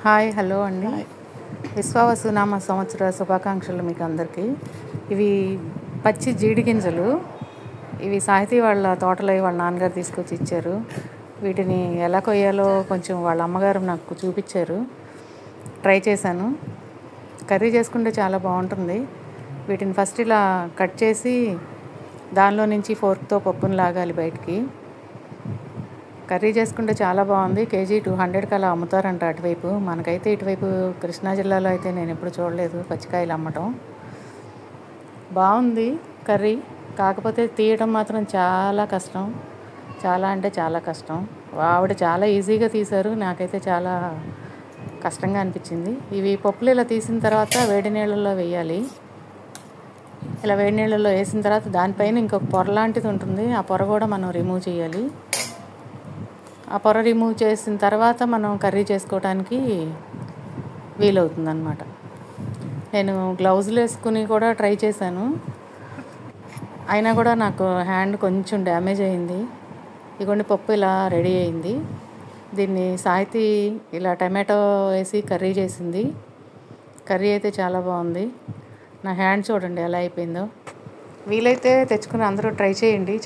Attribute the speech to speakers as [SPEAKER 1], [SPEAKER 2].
[SPEAKER 1] Hi hello అండి.
[SPEAKER 2] Hi.
[SPEAKER 1] విశ్వావసునామ సంవత్సర శుభాకాంక్షలు మీకు అందరికీ. ఇవి పచ్చి జీడి గింజలు. ఇవి సాహితీ వాళ్ళ తోటలో వాళ్ళ నాన్నగారు తీసుకొచ్చి ఇచ్చారు. వీటిని ఎలా కొయ్యాలో కొంచెం వాళ్ళ అమ్మగారు నాకు చూపించారు. ట్రై చేశాను. కర్రీ చేసుకుంటే చాలా బాగుంటుంది. వీటిని ఫస్ట్ ఇలా కట్ చేసి దానిలో నుంచి ఫోర్క్తో పప్పును లాగాలి బయటికి. కర్రీ చేసుకుంటే చాలా బాగుంది. కేజీ 200 అలా అమ్ముతారంట అటువైపు. మనకైతే ఇటువైపు కృష్ణా జిల్లాలో అయితే నేను ఎప్పుడు చూడలేదు పచ్చికాయలు అమ్మటం. బాగుంది కర్రీ, కాకపోతే తీయడం మాత్రం చాలా కష్టం. చాలా అంటే చాలా కష్టం. ఆవిడ చాలా ఈజీగా తీశారు, నాకైతే చాలా కష్టంగా అనిపించింది. ఇవి పప్పులు ఇలా తీసిన తర్వాత వేడి నీళ్ళల్లో వేయాలి. ఇలా వేడి నీళ్ళల్లో వేసిన తర్వాత దానిపైన ఇంకొక పొర లాంటిది ఉంటుంది. ఆ పొర కూడా మనం రిమూవ్ చేయాలి. ఆ పొర రిమూవ్ చేసిన తర్వాత మనం కర్రీ చేసుకోవడానికి వీలవుతుంది అన్నమాట. నేను గ్లౌజులు వేసుకుని కూడా ట్రై చేశాను, అయినా కూడా నాకు హ్యాండ్ కొంచెం డ్యామేజ్ అయింది. ఇగోండి పప్పు ఇలా రెడీ అయింది. దీన్ని సాహితీ ఇలా టమాటో వేసి కర్రీ చేసింది. కర్రీ అయితే చాలా బాగుంది. నా హ్యాండ్ చూడండి ఎలా అయిపోయిందో. వీలైతే తెచ్చుకుని అందరూ ట్రై చేయండి.